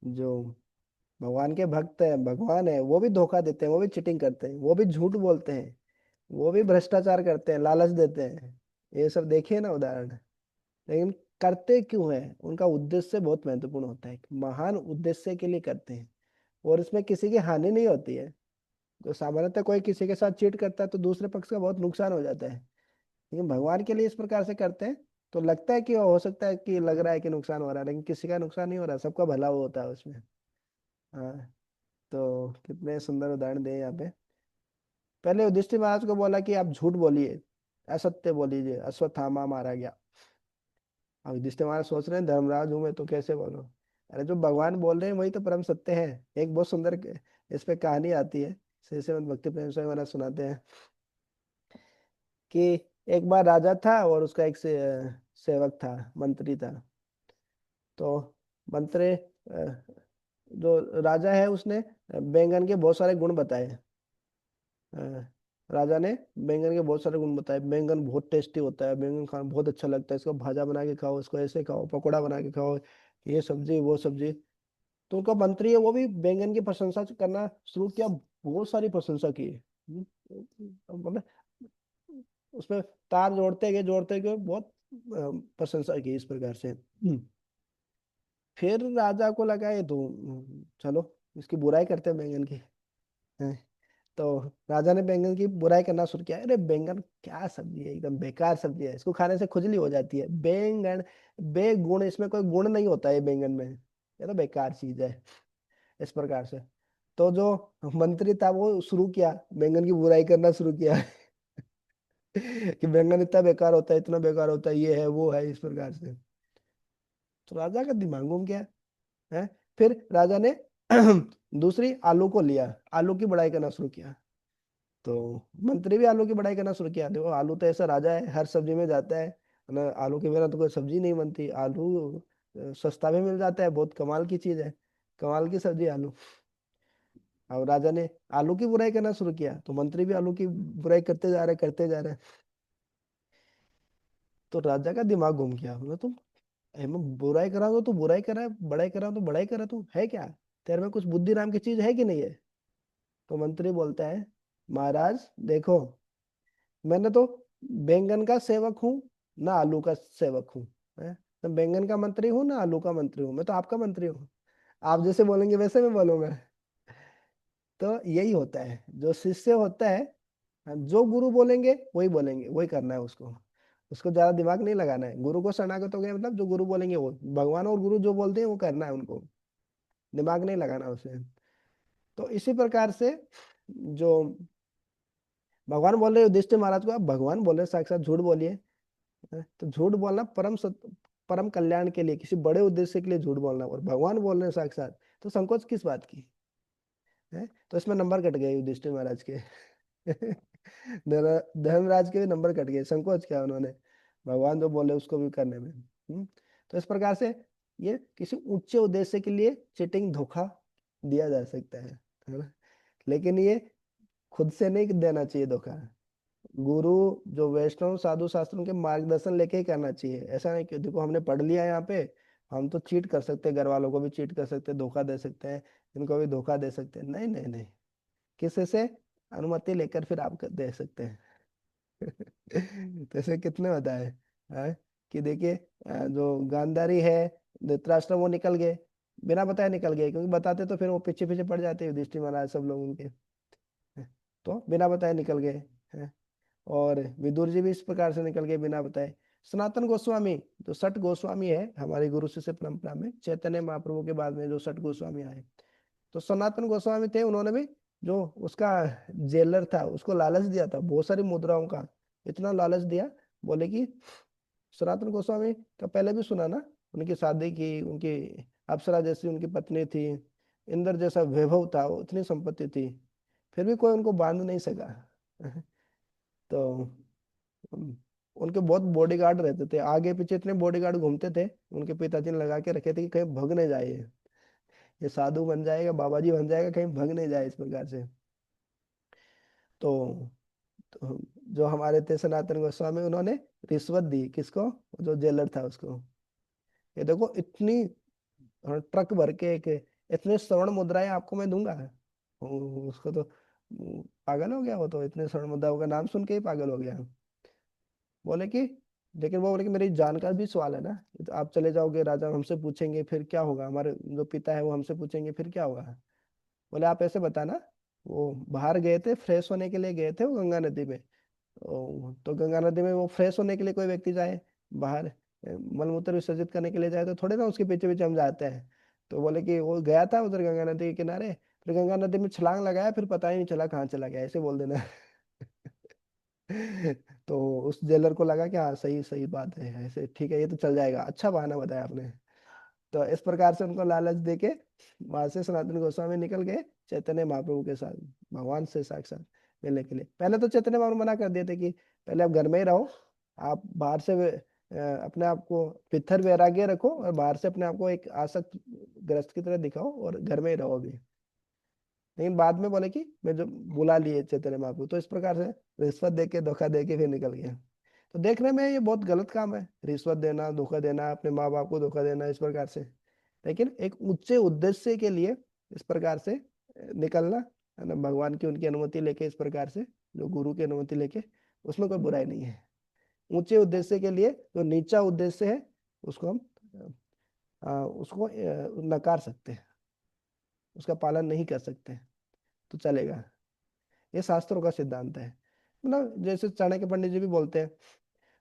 जो भगवान के भक्त हैं, भगवान है, वो भी धोखा देते हैं, वो भी चीटिंग करते हैं, वो भी झूठ बोलते हैं, वो भी भ्रष्टाचार करते हैं, लालच देते हैं। ये सब देखिए ना उदाहरण। लेकिन करते क्यों है? उनका उद्देश्य बहुत महत्वपूर्ण होता है, महान उद्देश्य के लिए करते हैं, और इसमें किसी की हानि नहीं होती है। जो सामान्यतः कोई किसी के साथ चीट करता है तो दूसरे पक्ष का बहुत नुकसान हो जाता है, लेकिन भगवान के लिए इस प्रकार से करते हैं तो लगता है कि हो सकता है कि लग रहा है कि नुकसान हो रहा है, लेकिन किसी का नुकसान नहीं हो रहा, सबका भला होता है उसमें। हाँ, तो कितने सुंदर उदाहरण दिए यहाँ पे। पहले युधिष्ठिर महाराज को बोला कि आप झूठ बोलिए, असत्य बोलिए, अश्वत्थामा मारा गया। अब युधिष्ठिर महाराज सोच रहे हैं धर्मराज हूं मैं तो कैसे बोलूं। अरे जो भगवान बोल रहे हैं वही तो परम सत्य है। एक बहुत सुंदर इस पे कहानी आती है, श्री श्रीमद् भक्ति प्रेम स्वामी महाराज सुनाते हैं कि एक बार राजा था और उसका एक सेवक था, मंत्री था। तो मंत्री जो राजा है उसने बैंगन के बहुत सारे गुण बताए। अ, राजा ने बैंगन के बहुत सारे गुण बताए, बैंगन बहुत टेस्टी होता है, बैंगन खाना बहुत अच्छा लगता है, इसको भाजा बना के खाओ, इसको ऐसे खाओ, पकोड़ा बना के खाओ, ये सब्जी वो सब्जी। तो उनका मंत्री है वो भी बैंगन की प्रशंसा करना शुरू किया, बहुत सारी प्रशंसा की। मतलब उसमें तार जोड़ते गए बहुत प्रशंसा की इस प्रकार से। फिर राजा को लगा ये तो चलो इसकी बुराई करते हैं बैंगन की। हैं। तो राजा ने बैंगन की बुराई करना शुरू किया, अरे बैंगन क्या सब्जी है, एकदम बेकार सब्जी है, इसको खाने से खुजली हो जाती है, बैंगन बेगुण, इसमें कोई गुण नहीं होता है बैंगन में, ये तो बेकार चीज है, इस प्रकार से। तो जो मंत्री था वो शुरू किया बैंगन की बुराई करना शुरू किया कि बैंगन इतना बेकार होता है, इतना बेकार होता है, ये है वो है, इस प्रकार से। तो राजा का दिमाग घूम गया है। फिर राजा ने दूसरी आलू को लिया, आलू की बड़ाई करना शुरू किया। तो मंत्री भी आलू की बड़ाई करना शुरू किया, देखो आलू तो ऐसा राजा है, हर सब्जी में जाता है ना, आलू के बिना तो कोई सब्जी नहीं बनती, आलू सस्ता भी मिल जाता है, बहुत कमाल की चीज है, कमाल की सब्जी आलू। और राजा ने आलू की बुराई करना शुरू किया, तो मंत्री भी आलू की बुराई करते जा रहे हैं। तो राजा का दिमाग घूम गया, बोला तुम मैं बुराई कर रहा हूँ तो तू बुराई कर रहा है, बड़ाई कर रहा हूँ तो बड़ाई कर रहा है, तू है क्या, तेरे में कुछ बुद्धि नाम की चीज है कि नहीं है? तो मंत्री बोलता है, महाराज देखो, मैंने तो बैंगन का सेवक हूँ, ना आलू का सेवक हूँ, है ना, बैंगन का मंत्री हूँ ना आलू का मंत्री हूँ, मैं तो आपका मंत्री हूँ, आप जैसे बोलेंगे वैसे मैं बोलूंगा। तो यही होता है, जो शिष्य होता है, जो गुरु बोलेंगे वही बोलेंगे, वही करना है उसको, उसको ज्यादा दिमाग नहीं लगाना है। गुरु को शरणागत हो गया मतलब जो गुरु बोलेंगे वो, भगवान और गुरु जो बोलते हैं वो करना है उनको, दिमाग नहीं लगाना उसे। तो इसी प्रकार से जो भगवान बोल रहे हो युधिष्ठिर महाराज को, आप भगवान बोल रहे हैं, साक्षात झूठ बोलिए। तो झूठ बोलना परम सत्य, परम कल्याण के लिए, किसी बड़े उद्देश्य के लिए झूठ बोलना, और भगवान बोल रहे हैं साक्षात, तो संकोच किस बात की है? तो इसमें नंबर कट गए युधिष्ठिर महाराज के। धर्मराज के भी नंबर कट गए, संकोच क्या उन्होंने भगवान जो बोले उसको भी करने में। तो इस प्रकार से ये किसी ऊंचे उद्देश्य के लिए चीटिंग, धोखा दिया जा सकता है ना? लेकिन ये खुद से नहीं देना चाहिए धोखा, गुरु जो वैष्णव साधु शास्त्रों के मार्गदर्शन लेके ही करना चाहिए। ऐसा नहीं कि देखो हमने पढ़ लिया यहाँ पे, हम तो चीट कर सकते हैं, घर वालों को भी चीट कर सकते हैं, धोखा दे सकते हैं, इनको भी धोखा दे सकते हैं। नहीं नहीं नहीं, किसी से अनुमति लेकर फिर आप दे सकते हैं। तो ऐसे कितने बताए हैं कि देखिए जो गांधारी है, धृतराष्ट्र, वो निकल गए, बिना बताए निकल गए, क्योंकि बताते तो फिर वो पीछे पीछे पड़ जाते युधिष्ठिर महाराज सब लोग उनके। तो बिना बताए निकल गए हैं। और विदुर जी भी इस प्रकार से निकल गए बिना बताए। सनातन गोस्वामी, जो सठ गोस्वामी है हमारी गुरु शिष्य परंपरा में, चैतन्य महाप्रभु के बाद में जो सठ गोस्वामी आए, तो सनातन गोस्वामी थे, उन्होंने भी जो उसका जेलर था उसको लालच दिया था बहुत सारी मुद्राओं का, इतना लालच दिया, बोले कि सनातन गोस्वामी का पहले भी सुना ना, उनकी शादी की, उनकी अप्सरा जैसी उनकी पत्नी थी, इंद्र जैसा वैभव था, वो इतनी संपत्ति थी, फिर भी कोई उनको बांध नहीं सका। तो उनके बहुत बॉडीगार्ड रहते थे, आगे पीछे इतने बॉडीगार्ड घूमते थे, उनके पिताजी ने लगा के रखे थे कि कहीं भग नहीं जाए, ये साधु बन जाएगा, बाबा जी बन जाएगा, कहीं भग नहीं जाए इस प्रकार से। तो, तो जो हमारे थे सनातन गोस्वामी, उन्होंने रिश्वत दी, किसको? जो जेलर था उसको। ये देखो इतनी ट्रक भर के एक, इतने स्वर्ण मुद्राएं आपको मैं दूंगा। उसको तो पागल हो गया, वो तो इतने स्वर्ण मुद्राओं का नाम सुन के ही पागल हो गया। बोले कि, लेकिन वो बोले कि मेरी जान का भी सवाल है ना, तो आप चले जाओगे, राजा हमसे पूछेंगे फिर क्या होगा, हमारे जो पिता है वो हमसे पूछेंगे फिर क्या होगा। बोले आप ऐसे बताना, वो बाहर गए थे, फ्रेश होने के लिए गए थे वो गंगा नदी में। तो गंगा नदी में वो फ्रेश होने के लिए कोई व्यक्ति जाए बाहर, मलमूत्र विसर्जित करने के लिए जाए, तो थोड़े ना उसके पीछे पीछे हम जाते हैं। तो बोले कि वो गया था उधर गंगा नदी के किनारे, फिर गंगा नदी में छलांग लगाया, फिर पता ही नहीं चला कहाँ चला गया, ऐसे बोल देना। तो उस जेलर को लगा कि हाँ सही सही बात है, ऐसे ठीक है, ये तो चल जाएगा, अच्छा बहाना बताया आपने। तो इस प्रकार से उनको लालच देके वहां से सनातन गोस्वामी निकल गए चैतन्य महाप्रभु के साथ, भगवान से साक्षात मिलने के लिए। पहले तो चैतन्य महाप्रभु मना कर दिए थे कि पहले आप घर में ही रहो, आप बाहर से अपने आप को पिथर वैराग्य रखो, और बाहर से अपने आप को एक आसक्त ग्रस्त की तरह दिखाओ, और घर में ही रहो अभी। लेकिन बाद में बोले कि मैं जो बुला लिए चैतन्य महाप्रभु, तो इस प्रकार से रिश्वत दे के, धोखा दे के फिर निकल गए। तो देखने में ये बहुत गलत काम है, रिश्वत देना, धोखा देना, अपने माँ बाप को धोखा देना इस प्रकार से। लेकिन एक ऊंचे उद्देश्य के लिए इस प्रकार से निकलना, है ना, भगवान की उनकी अनुमति लेके, इस प्रकार से जो गुरु की अनुमति लेके, उसमें कोई बुराई नहीं है। ऊंचे उद्देश्य के लिए जो नीचा उद्देश्य है, उसको हम उसको नकार सकते हैं, उसका पालन नहीं कर सकते, तो चलेगा। ये शास्त्रों का सिद्धांत है। मतलब जैसे चाणक्य पंडित जी भी बोलते हैं,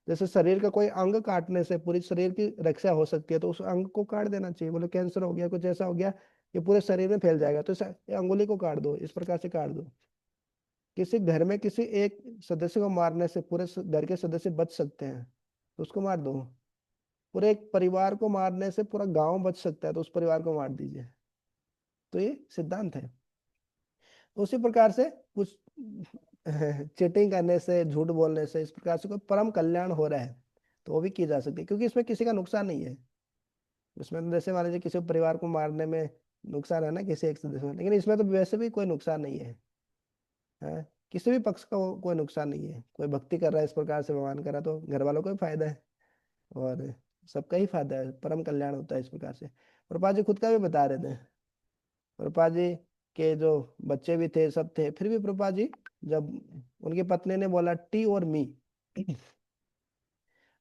जैसे शरीर का कोई अंग काटने से पूरी शरीर की रक्षा हो सकती है, तो उस अंग को काट देना चाहिए। बोले कैंसर हो गया, कुछ ऐसा हो गया, ये पूरे शरीर में फैल जाएगा, तो ये अंगुली को काट दो, इस प्रकार से काट दो। किसी घर में किसी एक सदस्य को मारने से पूरे घर के सदस्य बच सकते हैं, तो उसको मार दो। पूरे एक परिवार को मारने से पूरा गांव बच सकता है, तो उस परिवार को मार दीजिए। तो ये सिद्धांत है। तो उसी प्रकार से कुछ चीटिंग करने से, झूठ बोलने से, इस प्रकार से कोई परम कल्याण हो रहा है, तो वो भी की जा सकती है, क्योंकि इसमें किसी का नुकसान नहीं है। इसमें तो जैसे मान लीजिए किसी परिवार को मारने में नुकसान है ना, किसी एक सदस्य में, लेकिन इसमें तो वैसे भी कोई नुकसान नहीं है। हाँ, किसी भी पक्ष का कोई नुकसान नहीं है। कोई भक्ति कर रहा है इस प्रकार से, भगवान कर रहा है, तो घर वालों को भी फायदा है, और सबका ही फायदा है, परम कल्याण होता है इस प्रकार से। प्रभुपाद जी खुद का भी बता रहे थे, प्रभुपाद जी के जो बच्चे भी थे, सब थे, फिर भी प्रभुपाद जी, जब उनकी पत्नी ने बोला टी और मी,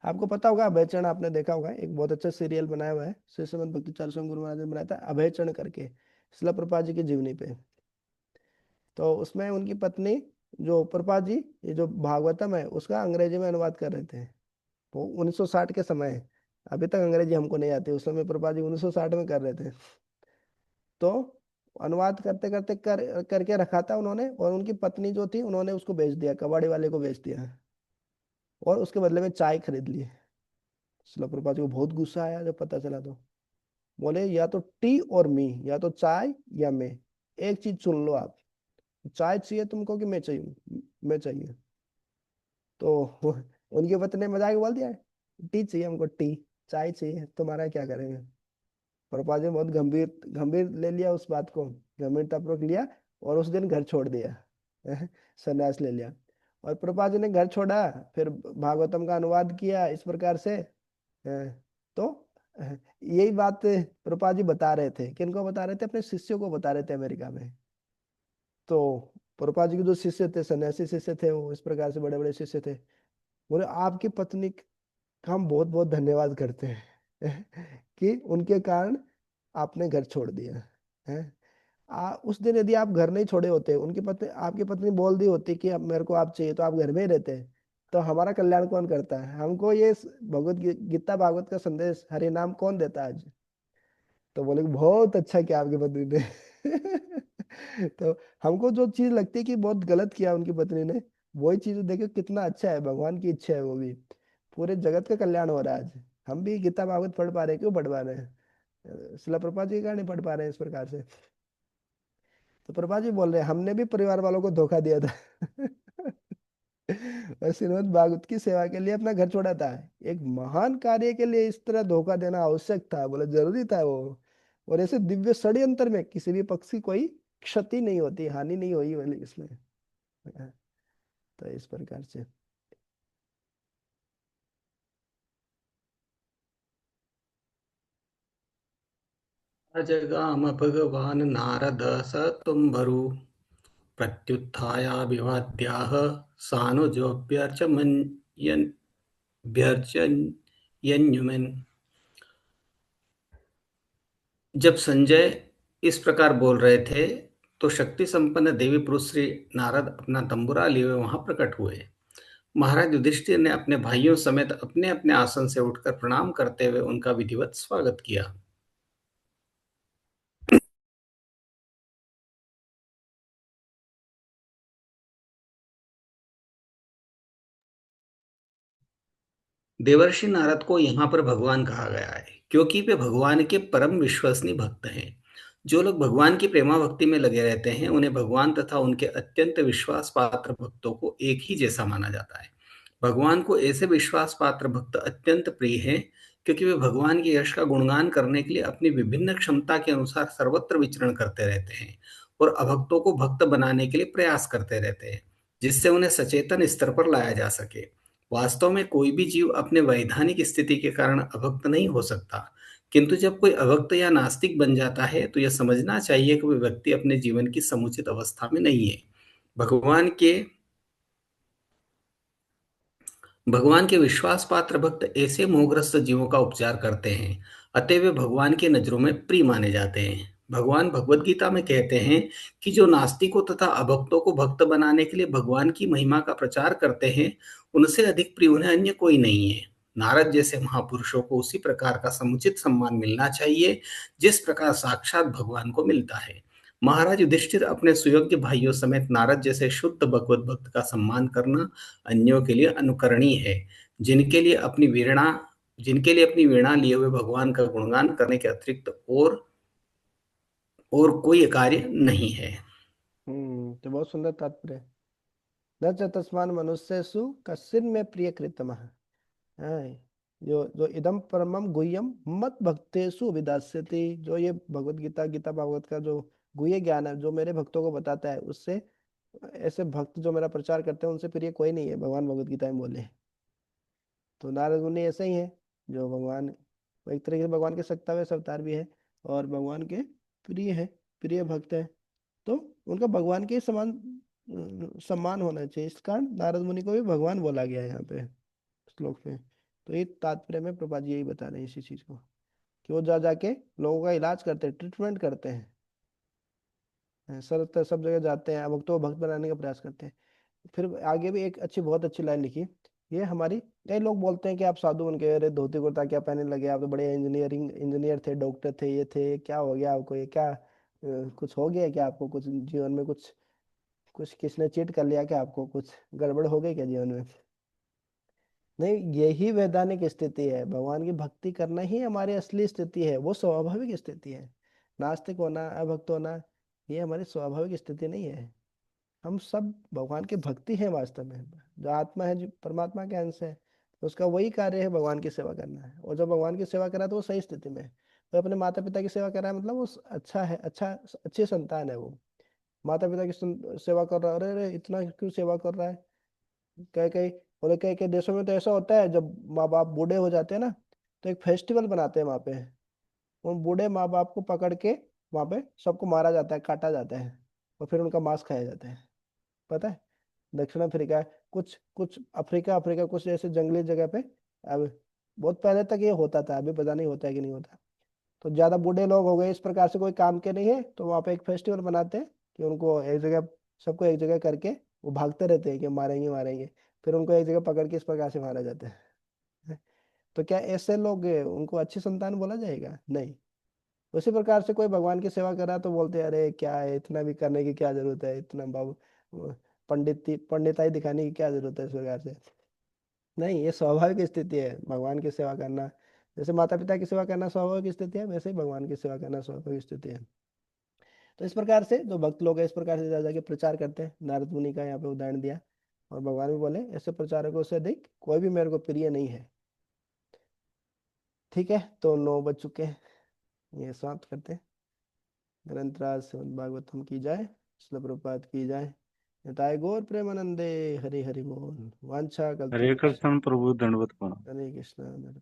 आपको पता होगा अभय चरण, आपने देखा होगा, एक बहुत अच्छा सीरियल बनाया हुआ है, श्री श्रीमद् भक्ति चार गुरु महाराज ने बनाया था, अभय चरण करके, शिला प्रभुपाद जी की जीवनी पे। तो उसमें उनकी पत्नी, जो प्रभुपाद जी, ये जो भागवतम है उसका अंग्रेजी में अनुवाद कर रहे थे, वो 1960 के समय, अभी तक अंग्रेजी हमको नहीं आती, उस समय प्रभुपाद जी 1960 में कर रहे थे। तो अनुवाद करते करते करके रखा था उन्होंने, और उनकी पत्नी जो थी, उन्होंने उसको बेच दिया, कबाड़ी वाले को बेच दिया, और उसके बदले में चाय खरीद ली। शिला प्रभुपाद जी को बहुत गुस्सा आया जब पता चला। तो बोले या तो टी और मी, या तो चाय या मैं, एक चीज चुन लो आप। चाय चाहिए तुमको कि मैं चाहिए? मैं चाहिए। तो उनकी पत्नी ने मजाक में बोल दिया, टी चाहिए हमको, टी। चाय चाहिए, तुम्हारा क्या करेंगे? प्रभुपाद जी ने बहुत गंभीर गंभीर ले लिया उस बात को, गंभीरतापूर्वक लिया, और उस दिन घर छोड़ दिया। संन्यास ले लिया। और प्रभुपाद जी ने घर छोड़ा, फिर भागवतम का अनुवाद किया इस प्रकार से। तो यही बात प्रभुपाद जी बता रहे थे, किनको बता रहे थे? अपने शिष्यों को बता रहे थे अमेरिका में। तो प्रभुपाद जी के जो शिष्य थे, सन्यासी शिष्य थे, वो इस प्रकार से बड़े बड़े शिष्य थे। बोले आपकी पत्नी का हम बहुत बहुत धन्यवाद करते हैं कि उनके कारण आपने घर छोड़ दिया है। उस दिन यदि आप घर नहीं छोड़े होते, उनकी पत्नी, आपकी पत्नी बोल दी होती कि अब मेरे को आप चाहिए, तो आप घर में ही रहते, तो हमारा कल्याण कौन करता है? हमको ये भगवत गीता भागवत का संदेश, हरि नाम कौन देता है आज? तो बोले कि बहुत अच्छा किया आपकी पत्नी ने। तो हमको जो चीज लगती है कि बहुत गलत किया उनकी पत्नी ने, वही चीज देखो कितना अच्छा है, भगवान की इच्छा है वो भी। पूरे जगत का कल्याण हो रहा है आज। हम भी गीता भागवत पढ़ पा रहे हैं, क्यों पढ़ पा रहे हैं? शिला प्रभुपाद जी के कारण नहीं पढ़ पा रहे हैं इस प्रकार से। तो प्रभुपाद जी बोल रहे हैं हमने भी परिवार वालों को धोखा दिया था। और श्रीमद् भागवत की सेवा के लिए अपना घर छोड़ा था। एक महान कार्य के लिए इस तरह धोखा देना आवश्यक था? बोले जरूरी था वो। और ऐसे दिव्य षड्यंत्र में किसी भी पक्ष की कोई क्षति नहीं होती, हानि नहीं हुई बोले इसमें। तो इस प्रकार से। जगाम भगवान नारद स तुम्बरु प्रत्युत्थायाभिवाद्याः सानुजोऽभ्यर्चयन्युमेन्। जब संजय इस प्रकार बोल रहे थे तो शक्ति संपन्न देवी पुरुष श्री नारद अपना तंबुरा लिए हुए वहां प्रकट हुए। महाराज युधिष्ठिर ने अपने भाइयों समेत अपने अपने आसन से उठकर प्रणाम करते हुए उनका विधिवत स्वागत किया। देवर्षि नारद को यहाँ पर भगवान कहा गया है क्योंकि वे भगवान के परम विश्वसनीय भक्त हैं। जो लोग भगवान की प्रेमा भक्ति में लगे रहते हैं उन्हें भगवान तथा उनके अत्यंत विश्वास पात्र भक्तों को एक ही जैसा माना जाता है। भगवान को ऐसे विश्वास पात्र भक्त अत्यंत प्रिय हैं क्योंकि वे भगवान के यश का गुणगान करने के लिए अपनी विभिन्न क्षमता के अनुसार सर्वत्र विचरण करते रहते हैं और अभक्तों को भक्त बनाने के लिए प्रयास करते रहते हैं जिससे उन्हें सचेतन स्तर पर लाया जा सके। वास्तव में कोई भी जीव अपने वैधानिक स्थिति के कारण अभक्त नहीं हो सकता, किंतु जब कोई अभक्त या नास्तिक बन जाता है तो यह समझना चाहिए कि वह व्यक्ति अपने जीवन की समुचित अवस्था में नहीं है। भगवान के भगवान के विश्वास पात्र भक्त ऐसे मोहग्रस्त जीवों का उपचार करते हैं, अतः वे भगवान की नजरों में प्रिय माने जाते हैं। भगवान भगवत गीता में कहते हैं कि जो नास्तिकों तथा अभक्तों को भक्त बनाने के लिए भगवान की महिमा का प्रचार करते हैं उनसे अधिक प्रिय उन्हें अन्य कोई नहीं है। नारद जैसे महापुरुषों को उसी प्रकार का समुचित सम्मान मिलना चाहिए जिस प्रकार साक्षात भगवान को मिलता है। महाराज युधिष्ठिर अपने सुयोग्य भाइयों समेत नारद जैसे शुद्ध भगवत भक्त का सम्मान करना अन्यों के लिए अनुकरणीय है, जिनके लिए अपनी वीणा जिनके लिए अपनी वीणा लिए हुए भगवान का गुणगान करने के अतिरिक्त और कोई कार्य नहीं है। तो बहुत सुंदर तात्पर्य। न च तस्मान् मनुष्येषु कश्चिन् में प्रिय कृतमः। है जो जो इदम परमम गुह्यम मत भक्तेषु विदास्यति। जो ये भगवत गीता, गीता भागवत का जो गुह्य ज्ञान है, जो मेरे भक्तों को बताता है, उससे ऐसे भक्त जो मेरा प्रचार करते हैं उनसे प्रिय कोई नहीं है, भगवान भगवत गीता में बोले। तो नारद मुनि ऐसे ही है, जो भगवान, वो एक तरीके से भगवान के सत्ता में अवतार भी है, और भगवान के प्रिय है, प्रिय भक्त है। तो उनका भगवान के समान सम्मान होना चाहिए। इस कारण नारद मुनि को भी भगवान बोला गया है यहाँ पे श्लोक में। तो ये तात्पर्य में प्रभुपाद जी यही बता रहे हैं इसी चीज को, कि वो जा जाके लोगों का इलाज करते हैं, ट्रीटमेंट करते हैं, सब जगह जाते हैं, भक्तों को भक्त बनाने का प्रयास करते हैं। फिर आगे भी एक अच्छी, बहुत अच्छी लाइन लिखी। ये हमारी, कई लोग बोलते हैं कि आप साधु बन के, अरे धोती कुर्ता क्या पहनने लगे, आप तो बड़े इंजीनियर थे, डॉक्टर थे, ये थे, क्या हो गया आपको, ये क्या कुछ हो गया क्या आपको, कुछ जीवन में कुछ कुछ किसने चीट कर लिया क्या, आपको कुछ गड़बड़ हो गई क्या जीवन में? नहीं, यही वैधानिक स्थिति है। भगवान की भक्ति करना ही हमारी असली स्थिति है, वो स्वाभाविक स्थिति है। नास्तिक होना, अभक्त होना, ये हमारी स्वाभाविक स्थिति नहीं है। हम सब भगवान के भक्ति हैं वास्तव में। जो आत्मा है, जो परमात्मा के अंश है, तो उसका वही कार्य है भगवान की सेवा करना है। और जब भगवान की सेवा करा तो वो सही स्थिति में है। तो अपने माता पिता की सेवा कर रहा है, मतलब वो अच्छा है, अच्छी संतान है वो। माता पिता की सेवा कर रहा है, अरे अरे इतना क्यों सेवा कर रहा है। कई कई बोले, कई कई देशों में तो ऐसा होता है, जब माँ बाप बूढ़े हो जाते हैं ना, तो एक फेस्टिवल बनाते हैं वहाँ पे। उन बूढ़े माँ बाप को पकड़ के वहाँ पे सबको मारा जाता है, काटा जाता है, और फिर उनका मांस खाया जाता है। पता है? दक्षिण अफ्रीका, कुछ कुछ अफ्रीका अफ्रीका कुछ ऐसे जंगली जगह पे। अब बहुत पहले तक ये होता था, अभी पता नहीं होता है कि नहीं होता। तो ज्यादा बूढ़े लोग हो गए, इस प्रकार से कोई काम के नहीं है, तो वहाँ पे एक फेस्टिवल बनाते हैं कि उनको एक जगह, सबको एक जगह करके वो भागते रहते हैं कि मारेंगे मारेंगे, फिर उनको एक जगह पकड़ के इस प्रकार से मारा जाता है। तो क्या ऐसे लोग उनको अच्छी संतान बोला जाएगा? नहीं। उसी प्रकार से कोई भगवान की सेवा कर रहा है तो बोलते हैं, अरे क्या है, इतना भी करने की क्या जरूरत है, इतना बाबू पंडिताई दिखाने की क्या जरूरत है, इस प्रकार से। नहीं, ये स्वाभाविक स्थिति है भगवान की सेवा करना। जैसे माता पिता की सेवा करना स्वाभाविक स्थिति है, वैसे ही भगवान की सेवा करना स्वाभाविक स्थिति है। तो इस प्रकार से जो भक्त लोग हैं, इस प्रकार से जा जाके प्रचार करते हैं। नारद मुनि का यहाँ पे उदाहरण दिया। और भगवान भी बोले, ऐसे प्रचारकों से अधिक कोई भी मेरे को प्रिय नहीं है। ठीक है, तो 9 बज चुके हैं, ये समाप्त करते हैं। ग्रंथराज श्रीमद् भागवतम की जाए, श्रील प्रभुपाद की जाए। निताय गौर प्रेमानंदे, हरि हरि बोल। वांछा हरे कल्पतरुभ्यश्च। कृष्ण प्रभु दंडवत प्रणाम। हरे कृष्ण।